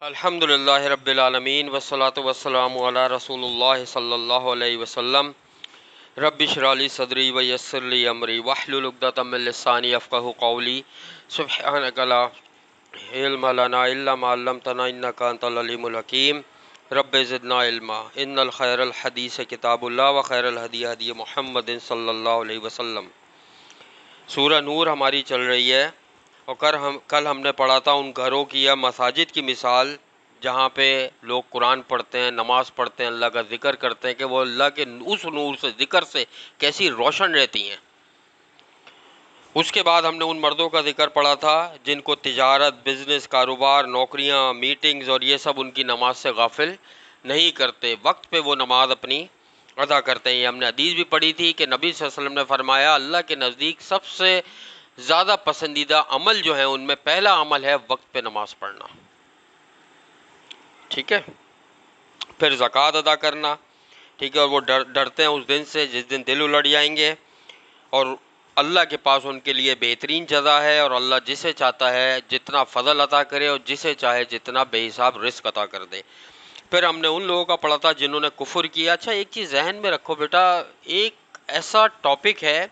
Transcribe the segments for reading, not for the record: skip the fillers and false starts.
الحمد للہ رب العالمین والصلاة والسلام علی رسول اللہ صلی اللہ علیہ وسلم۔ رب اشرح لی صدری ویسر لی امری واحلل عقدۃ من لسانی یفقہوا قولی۔ سبحانک لا علم لنا الا ما علمتنا انک انت العلیم الحکیم۔ رب زدنا علما۔ ان الخیر الحدیث کتاب اللہ وخیر الہدی ہدی محمد صلی اللہ علیہ وسلم۔ سورہ نور ہماری چل رہی ہے، اور کل ہم نے پڑھا تھا ان گھروں کی یا مساجد کی مثال جہاں پہ لوگ قرآن پڑھتے ہیں، نماز پڑھتے ہیں، اللہ کا ذکر کرتے ہیں، کہ وہ اللہ کے اس نور سے، ذکر سے کیسی روشن رہتی ہیں۔ اس کے بعد ہم نے ان مردوں کا ذکر پڑھا تھا جن کو تجارت، بزنس، کاروبار، نوکریاں، میٹنگز اور یہ سب ان کی نماز سے غافل نہیں کرتے، وقت پہ وہ نماز اپنی ادا کرتے ہیں۔ یہ ہم نے حدیث بھی پڑھی تھی کہ نبی صلی اللہ علیہ وسلم نے فرمایا اللہ کے نزدیک سب سے زیادہ پسندیدہ عمل جو ہے ان میں پہلا عمل ہے وقت پہ نماز پڑھنا، ٹھیک ہے؟ پھر زکوٰۃ ادا کرنا، ٹھیک ہے؟ اور وہ ڈرتے ہیں اس دن سے جس دن دل الٹ جائیں گے، اور اللہ کے پاس ان کے لیے بہترین جزا ہے، اور اللہ جسے چاہتا ہے جتنا فضل عطا کرے اور جسے چاہے جتنا بے حساب رزق عطا کر دے۔ پھر ہم نے ان لوگوں کا پڑھا تھا جنہوں نے کفر کیا۔ اچھا ایک چیز ذہن میں رکھو بیٹا، ایک ایسا ٹاپک ہے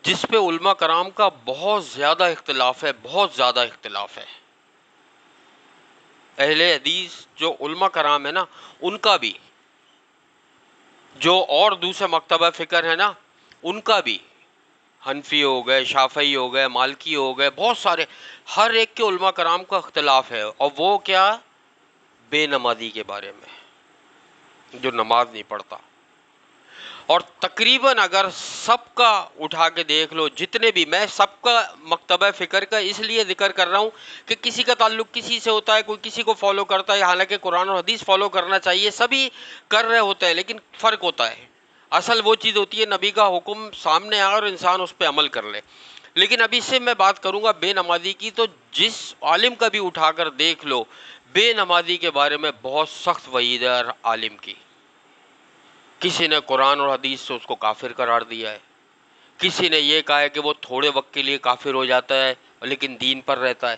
جس پہ علماء کرام کا بہت زیادہ اختلاف ہے، بہت زیادہ اختلاف ہے۔ اہل حدیث جو علماء کرام ہے نا، ان کا بھی، جو اور دوسرے مکتبہ فکر ہے نا ان کا بھی، حنفی ہو گئے، شافعی ہو گئے، مالکی ہو گئے، بہت سارے، ہر ایک کے علماء کرام کا اختلاف ہے، اور وہ کیا؟ بے نمازی کے بارے میں، جو نماز نہیں پڑھتا۔ اور تقریباً اگر سب کا اٹھا کے دیکھ لو، جتنے بھی، میں سب کا مکتبہ فکر کا اس لیے ذکر کر رہا ہوں کہ کسی کا تعلق کسی سے ہوتا ہے، کوئی کسی کو فالو کرتا ہے، حالانکہ قرآن اور حدیث فالو کرنا چاہیے، سبھی کر رہے ہوتے ہیں، لیکن فرق ہوتا ہے۔ اصل وہ چیز ہوتی ہے نبی کا حکم سامنے آئے اور انسان اس پہ عمل کر لے۔ لیکن ابھی سے میں بات کروں گا بے نمازی کی، تو جس عالم کا بھی اٹھا کر دیکھ لو، بے نمازی کے بارے میں بہت سخت وعید ہے ہر عالم کی۔ کسی نے قرآن اور حدیث سے اس کو کافر قرار دیا ہے، کسی نے یہ کہا ہے کہ وہ تھوڑے وقت کے لیے کافر ہو جاتا ہے لیکن دین پر رہتا ہے،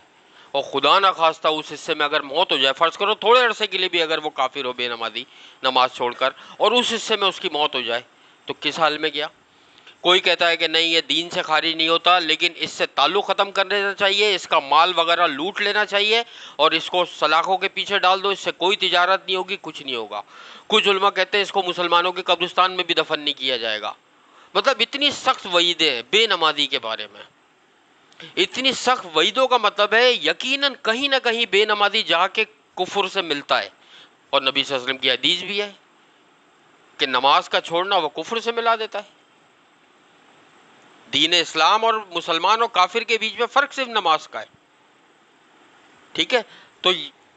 اور خدا نہ خواستہ اس حصے میں اگر موت ہو جائے، فرض کرو تھوڑے عرصے کے لیے بھی اگر وہ کافر ہو بے نمازی نماز چھوڑ کر، اور اس حصے میں اس کی موت ہو جائے، تو کس حال میں گیا؟ کوئی کہتا ہے کہ نہیں یہ دین سے خارج نہیں ہوتا، لیکن اس سے تعلق ختم کر دینا چاہیے، اس کا مال وغیرہ لوٹ لینا چاہیے، اور اس کو سلاخوں کے پیچھے ڈال دو، اس سے کوئی تجارت نہیں ہوگی، کچھ نہیں ہوگا۔ کچھ علماء کہتے ہیں اس کو مسلمانوں کے قبرستان میں بھی دفن نہیں کیا جائے گا۔ مطلب اتنی سخت وعیدیں ہیں بے نمازی کے بارے میں، اتنی سخت وعیدوں کا مطلب ہے یقیناً کہیں نہ کہیں بے نمازی جا کے کفر سے ملتا ہے، اور نبی صلی اللہ علیہ وسلم کی حدیث بھی ہے کہ نماز کا چھوڑنا وہ کفر سے ملا دیتا ہے۔ دین اسلام اور مسلمان اور کافر کے بیچ میں فرق صرف نماز کا ہے، ٹھیک ہے؟ تو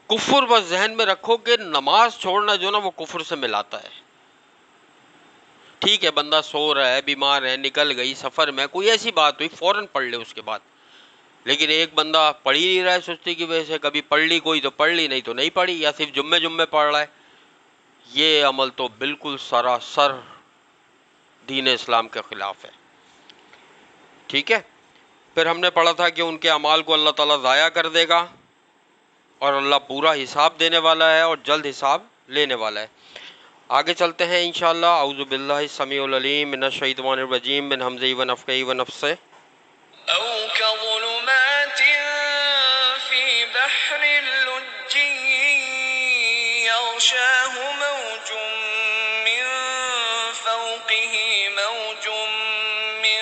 کفر بس ذہن میں رکھو کہ نماز چھوڑنا جو نا وہ کفر سے ملاتا ہے۔ ٹھیک ہے بندہ سو رہا ہے، بیمار ہے، نکل گئی سفر میں، کوئی ایسی بات ہوئی فوراً پڑھ لے اس کے بعد، لیکن ایک بندہ پڑھ ہی نہیں رہا ہے سستی کی وجہ سے، کبھی پڑھ لی کوئی تو پڑھ لی، نہیں تو نہیں پڑھی، یا صرف جمعے پڑھ رہا ہے، یہ عمل تو بالکل سراسر دین اسلام کے خلاف ہے، ٹھیک ہے؟ پھر ہم نے پڑھا تھا کہ ان کے اعمال کو اللہ تعالیٰ ضائع کر دے گا، اور اللہ پورا حساب دینے والا ہے اور جلد حساب لینے والا ہے۔ آگے چلتے ہیں انشاءاللہ۔ اعوذ باللہ السمیع العلیم من الشیطان الرجیم من ہمزہ ونفخہ ونفثہ۔ أو كظلمات في بحر اللجي يغشاه موج من فوقه موج من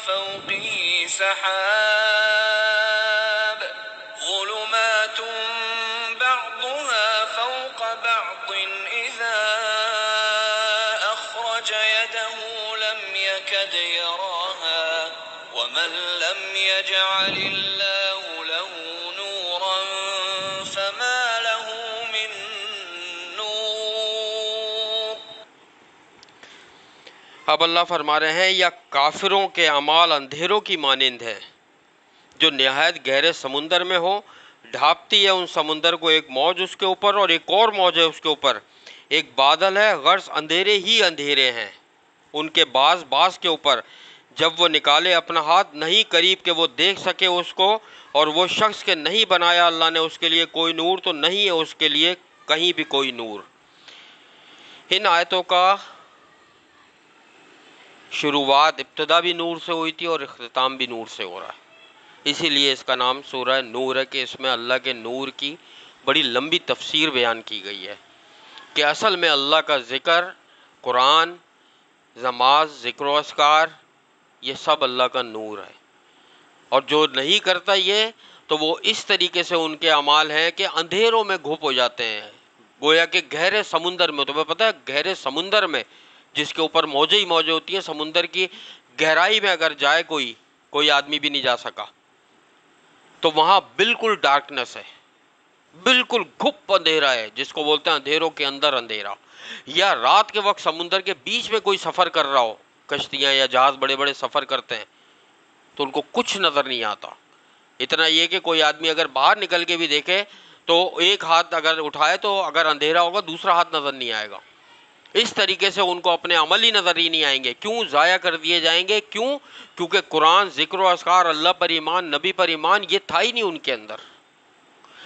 فوقه سحاب ظلمات بعضها فوق بعض إذا أخرج يده لم يكد يراها ومن لم يجعل الله له نورا فما له من نور۔ اب اللہ فرما رہے ہیں یا کافروں کے اعمال اندھیروں کی مانند ہیں جو نہایت گہرے سمندر میں ہو، ڈھانپتی ہے ان سمندر کو ایک موج اس کے اوپر اور ایک اور موج ہے اس کے اوپر، ایک بادل ہے، غرض اندھیرے ہی اندھیرے ہیں ان کے بعض کے اوپر، جب وہ نکالے اپنا ہاتھ نہیں قریب کہ وہ دیکھ سکے اس کو، اور وہ شخص کے نہیں بنایا اللہ نے اس کے لیے کوئی نور تو نہیں ہے اس کے لیے کہیں بھی کوئی نور۔ ان آیتوں کا شروعات ابتدا بھی نور سے ہوئی تھی اور اختتام بھی نور سے ہو رہا ہے، اسی لیے اس کا نام سورہ نور ہے کہ اس میں اللہ کے نور کی بڑی لمبی تفسیر بیان کی گئی ہے کہ اصل میں اللہ کا ذکر، قرآن، نماز، ذکر و اذکار، یہ سب اللہ کا نور ہے، اور جو نہیں کرتا یہ تو وہ اس طریقے سے ان کے اعمال ہیں کہ اندھیروں میں گھپ ہو جاتے ہیں، گویا کہ گہرے سمندر میں۔ تمہیں پتہ ہے گہرے سمندر میں جس کے اوپر موجیں ہی موجیں ہوتی ہیں، سمندر کی گہرائی میں اگر جائے کوئی آدمی بھی نہیں جا سکا، تو وہاں بالکل ڈارکنس ہے، بالکل گھپ اندھیرا ہے، جس کو بولتے ہیں اندھیروں کے اندر اندھیرا۔ یا رات کے وقت سمندر کے بیچ میں کوئی سفر کر رہا ہو، کشتیاں یا جہاز بڑے بڑے سفر کرتے ہیں تو ان کو کچھ نظر نہیں آتا، اتنا یہ کہ کوئی آدمی اگر باہر نکل کے بھی دیکھے تو ایک ہاتھ اگر اٹھائے تو اگر اندھیرا ہوگا دوسرا ہاتھ نظر نہیں آئے گا۔ اس طریقے سے ان کو اپنے عمل ہی نظر ہی نہیں آئیں گے، کیوں ضائع کر دیے جائیں گے؟ کیوں؟ کیونکہ قرآن، ذکر و اذکار، اللہ پر ایمان، نبی پر ایمان یہ تھا ہی نہیں ان کے اندر۔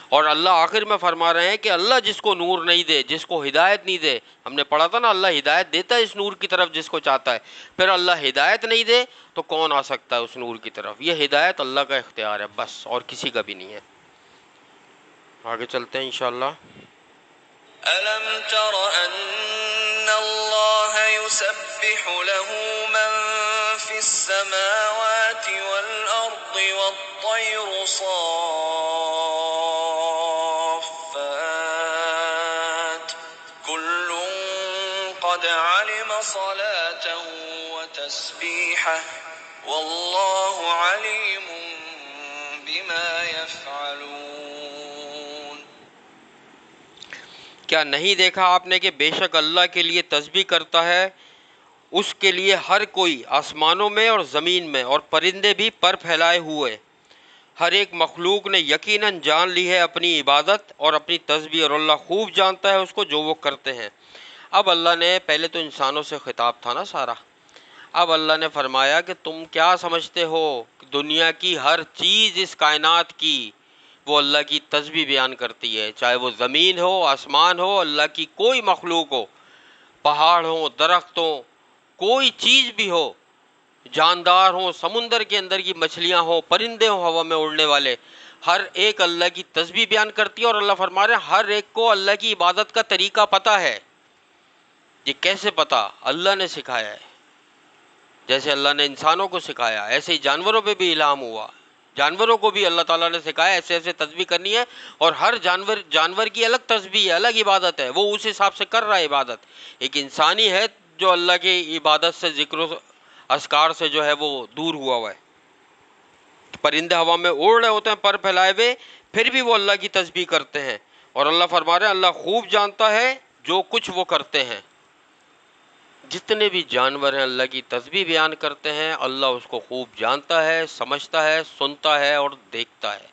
اور اللہ آخر میں فرما رہے ہیں کہ اللہ جس کو نور نہیں دے، جس کو ہدایت نہیں دے، ہم نے پڑھا تھا نا اللہ ہدایت دیتا ہے اس نور کی طرف جس کو چاہتا ہے، پھر اللہ ہدایت نہیں دے تو کون آ سکتا ہے اس نور کی طرف؟ یہ ہدایت اللہ کا اختیار ہے بس، اور کسی کا بھی نہیں ہے۔ آگے چلتے ہیں انشاءاللہ۔ ألم تر أن الله يسبح له من في السماوات والأرض والطير صافات كل قد علم صلاته وتسبيحه والله عليم بما يفعلون۔ کیا نہیں دیکھا آپ نے کہ بے شک اللہ کے لیے تسبیح کرتا ہے اس کے لیے ہر کوئی، آسمانوں میں اور زمین میں، اور پرندے بھی پر پھیلائے ہوئے، ہر ایک مخلوق نے یقیناً جان لی ہے اپنی عبادت اور اپنی تسبیح، اور اللہ خوب جانتا ہے اس کو جو وہ کرتے ہیں۔ اب اللہ نے، پہلے تو انسانوں سے خطاب تھا نا سارا، اب اللہ نے فرمایا کہ تم کیا سمجھتے ہو کہ دنیا کی ہر چیز اس کائنات کی وہ اللہ کی تسبیح بیان کرتی ہے، چاہے وہ زمین ہو، آسمان ہو، اللہ کی کوئی مخلوق ہو، پہاڑ ہو، درخت ہو، کوئی چیز بھی ہو، جاندار ہوں، سمندر کے اندر کی مچھلیاں ہوں، پرندے ہوں ہوا میں اڑنے والے، ہر ایک اللہ کی تسبیح بیان کرتی ہے۔ اور اللہ فرما رہے ہیں ہر ایک کو اللہ کی عبادت کا طریقہ پتہ ہے۔ یہ کیسے پتہ؟ اللہ نے سکھایا ہے، جیسے اللہ نے انسانوں کو سکھایا ایسے ہی جانوروں پہ بھی الہام ہوا، جانوروں کو بھی اللہ تعالیٰ نے سکھایا ایسے ایسے تسبیح کرنی ہے، اور ہر جانور کی الگ تسبیح ہے، الگ عبادت ہے، وہ اس حساب سے کر رہا ہے عبادت۔ ایک انسانی ہے جو اللہ کی عبادت سے، ذکر و اذکار سے جو ہے وہ دور ہوا ہے۔ پرندے ہوا میں اڑ رہے ہوتے ہیں پر پھیلائے ہوئے، پھر بھی وہ اللہ کی تسبیح کرتے ہیں، اور اللہ فرما رہے ہیں اللہ خوب جانتا ہے جو کچھ وہ کرتے ہیں۔ جتنے بھی جانور ہیں اللہ کی تسبیح بیان کرتے ہیں، اللہ اس کو خوب جانتا ہے، سمجھتا ہے، سنتا ہے اور دیکھتا ہے،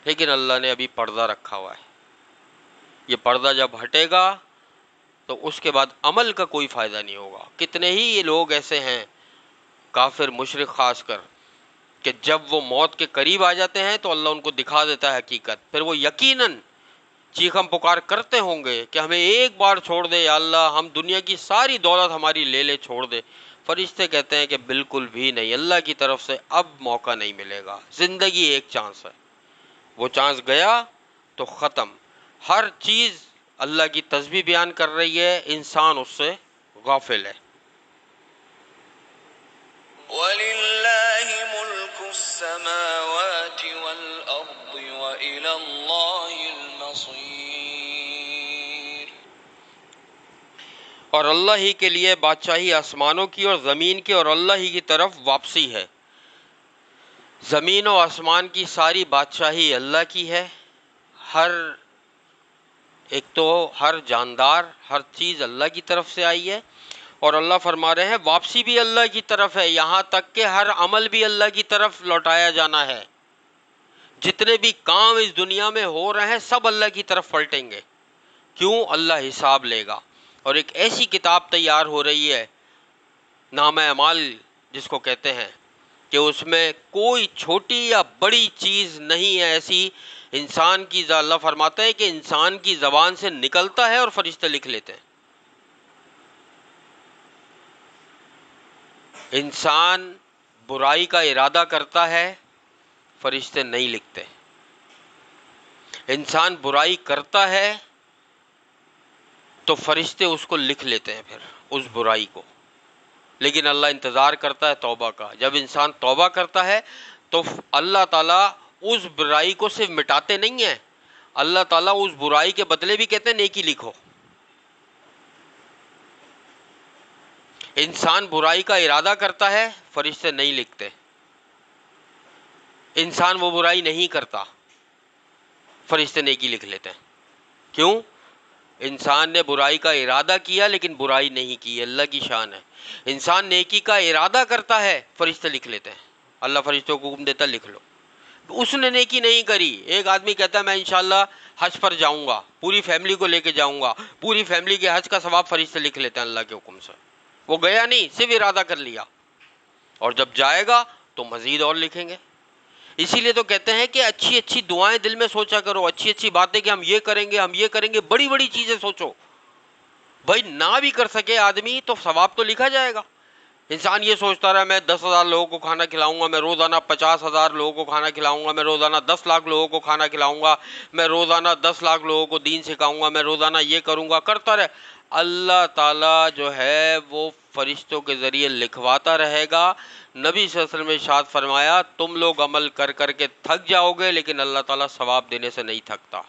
لیکن اللہ نے ابھی پردہ رکھا ہوا ہے۔ یہ پردہ جب ہٹے گا تو اس کے بعد عمل کا کوئی فائدہ نہیں ہوگا۔ کتنے ہی یہ لوگ ایسے ہیں، کافر مشرک خاص کر، کہ جب وہ موت کے قریب آ جاتے ہیں تو اللہ ان کو دکھا دیتا ہے حقیقت، پھر وہ یقیناً چیخم پکار کرتے ہوں گے کہ ہمیں ایک بار چھوڑ دے یا اللہ، ہم دنیا کی ساری دولت ہماری لے لے، چھوڑ دے۔ فرشتے کہتے ہیں کہ بالکل بھی نہیں، اللہ کی طرف سے اب موقع نہیں ملے گا، زندگی ایک چانس ہے، وہ چانس گیا تو ختم۔ ہر چیز اللہ کی تسبیح بیان کر رہی ہے، انسان اس سے غافل ہے۔ وَلِلَّهِ مُلْكُ السَّمَاوَاتِ وَالْأَرْضِ وَإِلَى اللَّهِ الْمَصِيرُ۔ اور اللہ ہی کے لیے بادشاہی آسمانوں کی اور زمین کی، اور اللہ ہی کی طرف واپسی ہے۔ زمین و آسمان کی ساری بادشاہی اللہ کی ہے، ایک تو ہر جاندار، ہر چیز اللہ کی طرف سے آئی ہے، اور اللہ فرما رہے ہیں واپسی بھی اللہ کی طرف ہے، یہاں تک کہ ہر عمل بھی اللہ کی طرف لوٹایا جانا ہے۔ جتنے بھی کام اس دنیا میں ہو رہے ہیں سب اللہ کی طرف پلٹیں گے، کیوں؟ اللہ حساب لے گا، اور ایک ایسی کتاب تیار ہو رہی ہے، نامہ اعمال جس کو کہتے ہیں کہ اس میں کوئی چھوٹی یا بڑی چیز نہیں ہے ایسی، انسان کی اللہ فرماتا ہے کہ انسان کی زبان سے نکلتا ہے اور فرشتے لکھ لیتے ہیں۔ انسان برائی کا ارادہ کرتا ہے، فرشتے نہیں لکھتے۔ انسان برائی کرتا ہے تو فرشتے اس کو لکھ لیتے ہیں پھر اس برائی کو، لیکن اللہ انتظار کرتا ہے توبہ کا۔ جب انسان توبہ کرتا ہے تو اللہ تعالیٰ اس برائی کو صرف مٹاتے نہیں ہیں، اللہ تعالیٰ اس برائی کے بدلے بھی کہتے ہیں نیکی لکھو۔ انسان برائی کا ارادہ کرتا ہے، فرشتے نہیں لکھتے۔ انسان وہ برائی نہیں کرتا، فرشتے نیکی لکھ لیتے ہیں۔ کیوں؟ انسان نے برائی کا ارادہ کیا لیکن برائی نہیں کی، اللہ کی شان ہے۔ انسان نیکی کا ارادہ کرتا ہے، فرشتے لکھ لیتے ہیں، اللہ فرشتوں کو حکم دیتا ہے لکھ لو۔ اس نے نیکی نہیں کری، ایک آدمی کہتا ہے میں انشاءاللہ حج پر جاؤں گا، پوری فیملی کو لے کے جاؤں گا، پوری فیملی کے حج کا ثواب فرشتے لکھ لیتے ہیں اللہ کے حکم سے۔ وہ گیا نہیں، صرف ارادہ کر لیا، اور جب جائے گا تو مزید اور لکھیں گے۔ اسی لیے تو کہتے ہیں کہ اچھی اچھی دعائیں دل میں سوچا کرو، اچھی اچھی باتیں کہ ہم یہ کریں گے، ہم یہ کریں گے، بڑی بڑی چیزیں سوچو۔ بھائی نہ بھی کر سکے آدمی تو ثواب تو لکھا جائے گا۔ انسان یہ سوچتا رہا میں 10,000 لوگوں کو کھانا کھلاؤں گا، میں روزانہ 50,000 لوگوں کو کھانا کھلاؤں گا، میں روزانہ 10 لاکھ لوگوں کو کھانا کھلاؤں گا، میں روزانہ 10 لاکھ لوگوں کو دین سکھاؤں گا، میں روزانہ یہ کروں گا، کرتا رہے۔ اللہ تعالیٰ جو ہے وہ فرشتوں کے ذریعے لکھواتا رہے گا۔ نبی صلی اللہ علیہ وسلم نے ارشاد فرمایا تم لوگ عمل کر کر کے تھک جاؤ گے لیکن اللہ تعالیٰ ثواب دینے سے نہیں تھکتا۔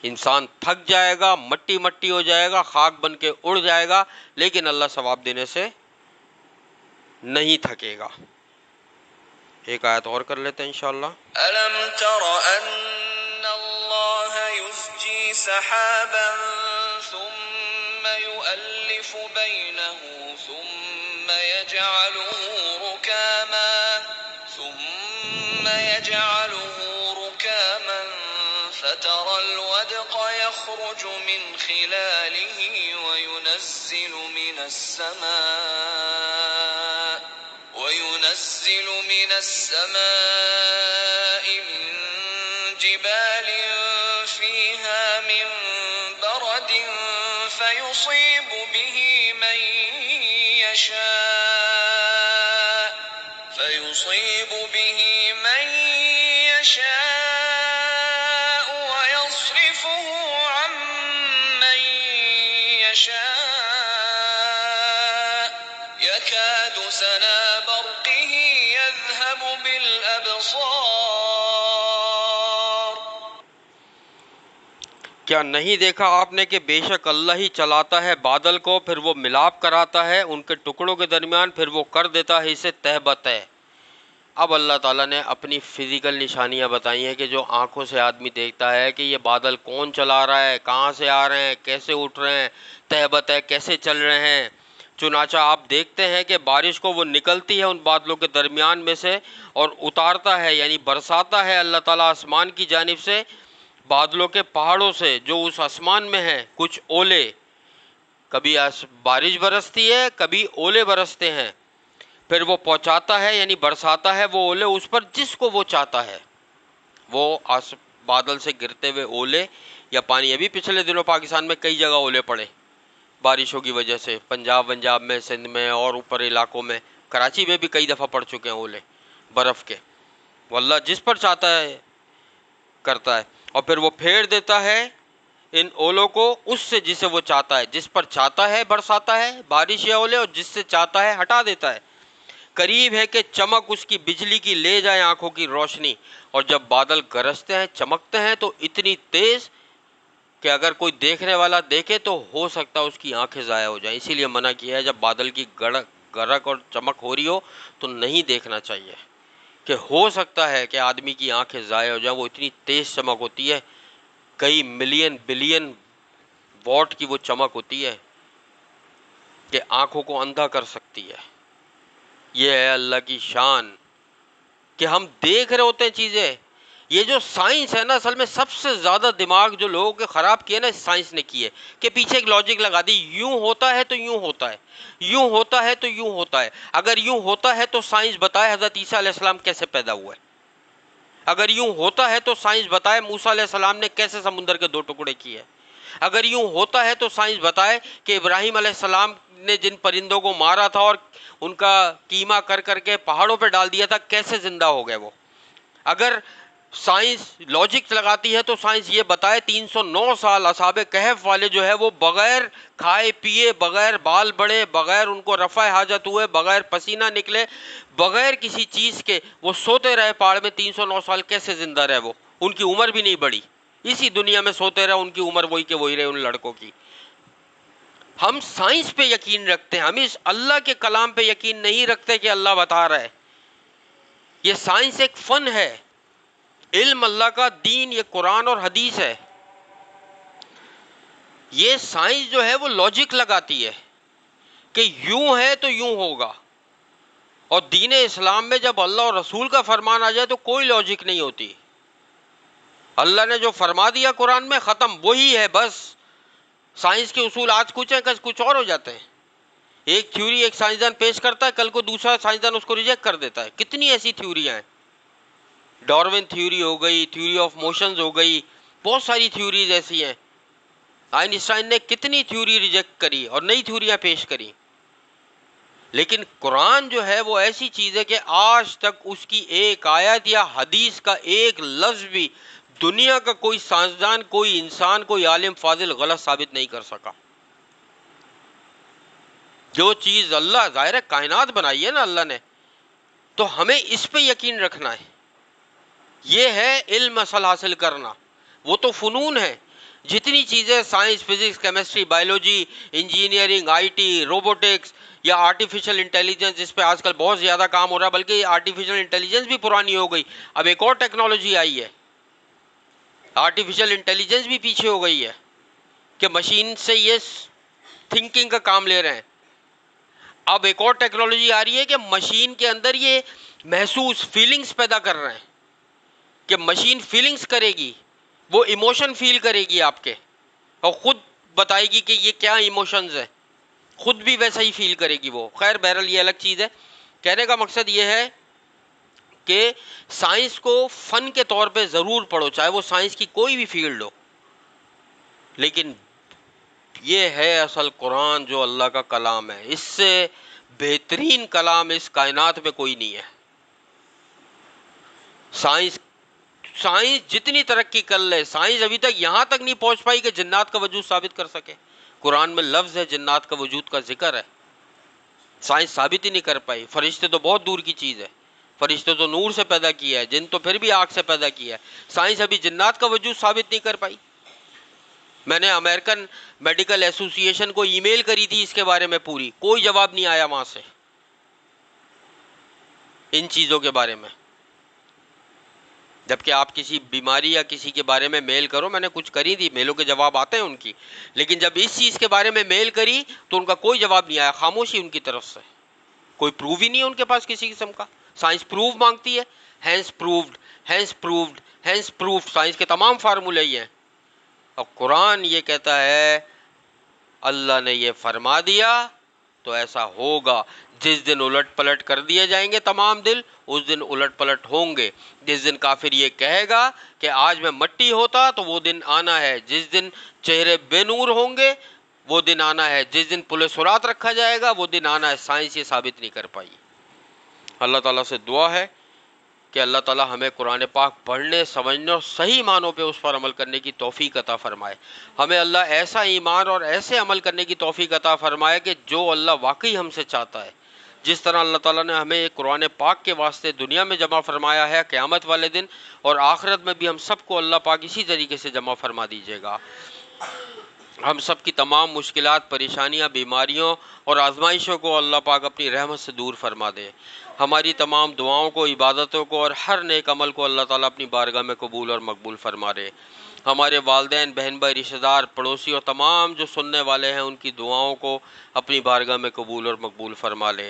انسان تھک جائے گا، مٹی مٹی ہو جائے گا، خاک بن کے اڑ جائے گا، لیکن اللہ ثواب دینے سے نہیں تھکے گا۔ ایک آیت اور کر لیتے ہیں انشاءاللہ۔ ألم تر أن الله يزجي سحابا ثم يؤلف بينه ثم يجعله ركاما فترى الودق يخرج من خلاله وينزل من السماء من جبال فيها من برد فيصيب به من يشاء ويصرفه عن من يشاء يكاد سنا برقه يذهب بالأبصار۔ کیا نہیں دیکھا آپ نے کہ بے شک اللہ ہی چلاتا ہے بادل کو، پھر وہ ملاپ کراتا ہے ان کے ٹکڑوں کے درمیان، پھر وہ کر دیتا ہے اسے تہ بتہ۔ اب اللہ تعالیٰ نے اپنی فزیکل نشانیاں بتائی ہیں کہ جو آنکھوں سے آدمی دیکھتا ہے کہ یہ بادل کون چلا رہا ہے، کہاں سے آ رہے ہیں، کیسے اٹھ رہے ہیں، تہ بتہ کیسے چل رہے ہیں۔ چنانچہ آپ دیکھتے ہیں کہ بارش کو وہ نکلتی ہے ان بادلوں کے درمیان میں سے اور اتارتا ہے، یعنی برساتا ہے اللہ تعالیٰ آسمان کی جانب سے، بادلوں کے پہاڑوں سے جو اس آسمان میں ہیں، کچھ اولے، کبھی بارش برستی ہے، کبھی اولے برستے ہیں، پھر وہ پہنچاتا ہے یعنی برساتا ہے وہ اولے اس پر جس کو وہ چاہتا ہے۔ وہ بادل سے گرتے ہوئے اولے یا پانی، ابھی پچھلے دنوں پاکستان میں کئی جگہ اولے پڑے بارشوں کی وجہ سے، پنجاب میں، سندھ میں اور اوپر علاقوں میں، کراچی میں بھی کئی دفعہ پڑ چکے ہیں اولے برف کے۔ وہ اللہ جس پر چاہتا ہے کرتا ہے، اور پھر وہ پھیر دیتا ہے ان اولوں کو اس سے جسے وہ چاہتا ہے، جس پر چاہتا ہے برساتا ہے بارش یا اولے، اور جس سے چاہتا ہے ہٹا دیتا ہے۔ قریب ہے کہ چمک اس کی بجلی کی لے جائے آنکھوں کی روشنی، اور جب بادل گرجتے ہیں چمکتے ہیں تو اتنی تیز کہ اگر کوئی دیکھنے والا دیکھے تو ہو سکتا ہے اس کی آنکھیں ضائع ہو جائیں۔ اسی لیے منع کیا ہے جب بادل کی گرج اور چمک ہو رہی ہو تو نہیں دیکھنا چاہیے، کہ ہو سکتا ہے کہ آدمی کی آنکھیں ضائع ہو جائیں۔ وہ اتنی تیز چمک ہوتی ہے، کئی ملین بلین واٹ کی وہ چمک ہوتی ہے کہ آنکھوں کو اندھا کر سکتی ہے۔ یہ ہے اللہ کی شان کہ ہم دیکھ رہے ہوتے ہیں چیزیں یہ جو سائنس ہے نا، اصل میں سب سے زیادہ دماغ جو لوگوں کے خراب کیے نا سائنس نے کیے، کہ پیچھے ایک لاجک لگا دی، یوں ہوتا ہے تو یوں ہوتا ہے، یوں ہوتا ہے تو یوں ہوتا ہے۔ اگر یوں ہوتا ہے تو سائنس بتائے حضرت عیسیٰ علیہ السلام کیسے پیدا ہوا ہے، اگر یوں ہوتا ہے تو سائنس بتائے موسیٰ علیہ السلام نے کیسے سمندر کے 2 ٹکڑے کیے، اگر یوں ہوتا ہے تو سائنس بتائے کہ ابراہیم علیہ السلام نے جن پرندوں کو مارا تھا اور ان کا قیمہ کر کر کے پہاڑوں پہ ڈال دیا تھا کیسے زندہ ہو گئے وہ۔ اگر سائنس لاجک لگاتی ہے تو سائنس یہ بتائے 309 سال اصحاب کہف والے جو ہے وہ بغیر کھائے پیے، بغیر بال بڑھے، بغیر ان کو رفع حاجت ہوئے، بغیر پسینہ نکلے، بغیر کسی چیز کے وہ سوتے رہے پہاڑ میں 309 سال، کیسے زندہ رہے وہ؟ ان کی عمر بھی نہیں بڑھی، اسی دنیا میں سوتے رہے، ان کی عمر وہی کہ وہی رہے ان لڑکوں کی۔ ہم سائنس پہ یقین رکھتے ہیں، ہم اس اللہ کے کلام پہ یقین نہیں رکھتے کہ اللہ بتا رہا ہے۔ یہ سائنس ایک فن ہے، علم اللہ کا، دین یہ قرآن اور حدیث ہے۔ یہ سائنس جو ہے وہ لاجک لگاتی ہے کہ یوں ہے تو یوں ہوگا، اور دین اسلام میں جب اللہ اور رسول کا فرمان آ جائے تو کوئی لاجک نہیں ہوتی۔ اللہ نے جو فرما دیا قرآن میں ختم، وہی ہے بس۔ سائنس کے اصول آج کچھ ہیں، کل کچھ اور ہو جاتے ہیں۔ ایک تھیوری ایک سائنسدان پیش کرتا ہے، کل کو دوسرا سائنسدان اس کو ریجیکٹ کر دیتا ہے۔ کتنی ایسی تھیوریاں ہیں، ڈارون تھیوری ہو گئی، تھیوری آف موشنز ہو گئی، بہت ساری تھیوریز ایسی ہیں۔ آئنسٹائن نے کتنی تھیوری ریجیکٹ کری اور نئی تھیوریاں پیش کری، لیکن قرآن جو ہے وہ ایسی چیز ہے کہ آج تک اس کی ایک آیت یا حدیث کا ایک لفظ بھی دنیا کا کوئی سائنسدان، کوئی انسان، کوئی عالم فاضل غلط ثابت نہیں کر سکا۔ جو چیز اللہ، ظاہر ہے کائنات بنائی ہے نا اللہ نے، تو ہمیں اس پہ یقین رکھنا ہے۔ یہ ہے علم اصل حاصل کرنا، وہ تو فنون ہے۔ جتنی چیزیں science, physics, chemistry, biology, engineering, I T, robotics یا آرٹیفیشل انٹیلیجنس، اس پہ آج کل بہت زیادہ کام ہو رہا ہے، بلکہ یہ آرٹیفیشل انٹیلیجنس بھی پرانی ہو گئی، اب ایک اور ٹیکنالوجی آئی ہے، آرٹیفیشل انٹیلیجنس بھی پیچھے ہو گئی ہے کہ مشین سے یہ تھنکنگ کا کام لے رہے ہیں۔ اب ایک اور ٹیکنالوجی آ رہی ہے کہ مشین کے اندر یہ محسوس فیلنگز پیدا کر رہے ہیں کہ مشین فیلنگز کرے گی، وہ ایموشن فیل کرے گی آپ کے، اور خود بتائے گی کہ یہ کیا ایموشنز ہیں، خود بھی ویسا ہی فیل کرے گی وہ۔ خیر بہرحال یہ الگ چیز ہے۔ کہنے کا مقصد یہ ہے کہ سائنس کو فن کے طور پہ ضرور پڑھو، چاہے وہ سائنس کی کوئی بھی فیلڈ ہو، لیکن یہ ہے اصل قرآن جو اللہ کا کلام ہے، اس سے بہترین کلام اس کائنات میں کوئی نہیں ہے۔ سائنس جتنی ترقی کر لے، سائنس ابھی تک یہاں تک نہیں پہنچ پائی کہ جنات کا وجود ثابت کر سکے۔ قرآن میں لفظ ہے جنات کا وجود کا ذکر ہے، سائنس ثابت ہی نہیں کر پائی۔ فرشتے تو بہت دور کی چیز ہے، فرشتے تو نور سے پیدا کیا ہے، جن تو پھر بھی آگ سے پیدا کیا ہے، سائنس ابھی جنات کا وجود ثابت نہیں کر پائی۔ میں نے امریکن میڈیکل ایسوسی ایشن کو ای میل کری تھی اس کے بارے میں، پوری کوئی جواب نہیں آیا وہاں سے ان چیزوں کے بارے میں۔ جبکہ آپ کسی بیماری یا کسی کے بارے میں میل کرو، میں نے کچھ کری تھی، میلوں کے جواب آتے ہیں ان کی، لیکن جب اس چیز کے بارے میں میل کری تو ان کا کوئی جواب نہیں آیا، خاموشی ان کی طرف سے، کوئی پروف ہی نہیں ہے ان کے پاس کسی قسم کا۔ سائنس پروف مانگتی ہے، hence proved, hence proved, hence proof, science کے تمام فارمولے ہی ہیں، اور قرآن یہ کہتا ہے اللہ نے یہ فرما دیا تو ایسا ہوگا۔ جس دن الٹ پلٹ کر دیے جائیں گے تمام دل، اس دن الٹ پلٹ ہوں گے۔ جس دن کافر یہ کہے گا کہ آج میں مٹی ہوتا تو وہ دن آنا ہے۔ جس دن چہرے بے نور ہوں گے وہ دن آنا ہے۔ جس دن پل صراط رکھا جائے گا وہ دن آنا ہے۔ سائنس یہ ثابت نہیں کر پائی۔ اللہ تعالیٰ سے دعا ہے کہ اللہ تعالیٰ ہمیں قرآن پاک پڑھنے، سمجھنے اور صحیح معنوں پہ اس پر عمل کرنے کی توفیق عطا فرمائے۔ ہمیں اللہ ایسا ایمان اور ایسے عمل کرنے کی توفیق عطا فرمائے کہ جو اللہ واقعی ہم سے چاہتا ہے۔ جس طرح اللہ تعالیٰ نے ہمیں قرآن پاک کے واسطے دنیا میں جمع فرمایا ہے قیامت والے دن، اور آخرت میں بھی ہم سب کو اللہ پاک اسی طریقے سے جمع فرما دیجیے گا۔ ہم سب کی تمام مشکلات، پریشانیاں، بیماریوں اور آزمائشوں کو اللہ پاک اپنی رحمت سے دور فرما دے۔ ہماری تمام دعاؤں کو، عبادتوں کو اور ہر نیک عمل کو اللہ تعالیٰ اپنی بارگاہ میں قبول اور مقبول فرما دے۔ ہمارے والدین، بہن بھائی، رشتہ دار، پڑوسی اور تمام جو سننے والے ہیں ان کی دعاؤں کو اپنی بارگاہ میں قبول اور مقبول فرما لے۔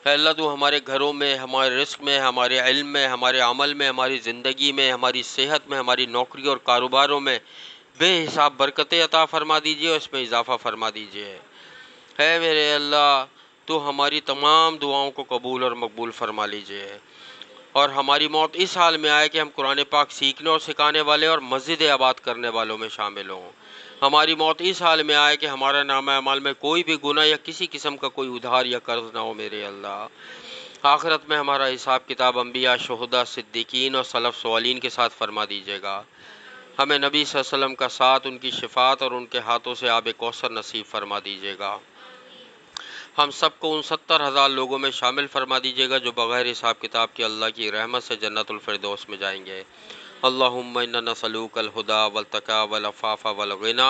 اے اللہ تو ہمارے گھروں میں، ہمارے رزق میں، ہمارے علم میں، ہمارے عمل میں، ہماری زندگی میں، ہماری صحت میں، ہماری نوکری اور کاروباروں میں بے حساب برکتیں عطا فرما دیجیے اور اس میں اضافہ فرما دیجیے۔ اے میرے اللہ تو ہماری تمام دعاؤں کو قبول اور مقبول فرما لیجیے، اور ہماری موت اس حال میں آئے کہ ہم قرآن پاک سیکھنے اور سکھانے والے اور مسجد آباد کرنے والوں میں شامل ہوں۔ ہماری موت اس حال میں آئے کہ ہمارا نامہ اعمال میں کوئی بھی گناہ یا کسی قسم کا کوئی ادھار یا قرض نہ ہو میرے اللہ۔ آخرت میں ہمارا حساب کتاب انبیاء، شہداء، صدیقین اور سلف صالحین کے ساتھ فرما دیجیے گا۔ ہمیں نبی صلی اللہ علیہ وسلم کا ساتھ، ان کی شفاعت اور ان کے ہاتھوں سے آب کوثر نصیب فرما دیجیے گا۔ ہم سب کو ان 70,000 لوگوں میں شامل فرما دیجیے گا جو بغیر حساب کتاب کے اللہ کی رحمت سے جنت الفردوس میں جائیں گے۔ اللہم انا نسألوک الہدی والتقی والعفاف والغنی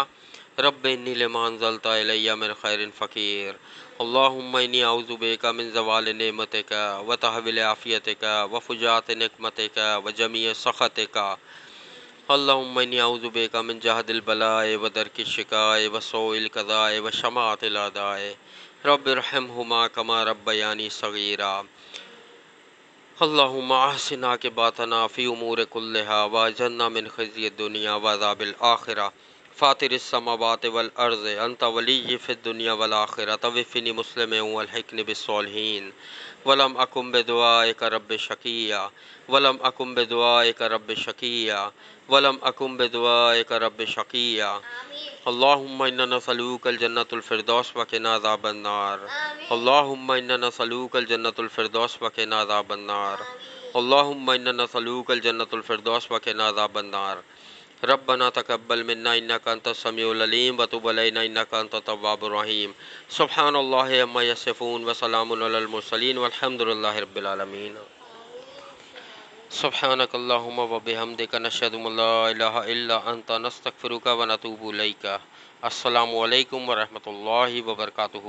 رب انی لما انزلت الی من خیر فقیر۔ اللہم انی اعوذ بک من زوال نعمتک وتحویل عافیتک وفجاءۃ نقمتک وجمیع سخطک۔ اللہم انی اعوذ بک من جہد البلاء ودرک الشقاء وسوء القضاء وشماتۃ الاعداء۔ رب ارحمہما کما ربیانی صغیرا۔ اللہم احسن عاقبتنا فی امور کلہا واجرنا من خزی الدنیا وعذاب الآخرہ۔ فاطر السماوات والارض انت ولی فی الدنیا والآخرہ، توفنی مسلما والحقنی بالصالحین، ولم اکن بدعائک رب شقیا، ولم اکن بدعائک رب شقیا، ولم اکن بدعائک رب شقیا۔ اللہم انا نسألوک الجنۃ الفردوس وقنا عذاب النار۔ اللہم انا نسألوک الجنۃ الفردوس وقنا عذاب النار۔ اللہم انا نسألوک الجنۃ الفردوس وقنا عذاب النار۔ ربنا تقبل منا انک انت السمیع العلیم وتب علینا انک انت التواب الرحیم۔ سبحان اللہ عما یصفون وسلام علی المرسلین والحمد للہ رب العالمین۔ سبحانک اللہم وبحمدک نشہد ان لا الہ الا انت نستغفرک ونتوب الیک۔ السلام علیکم ورحمۃ اللہ وبرکاتہ۔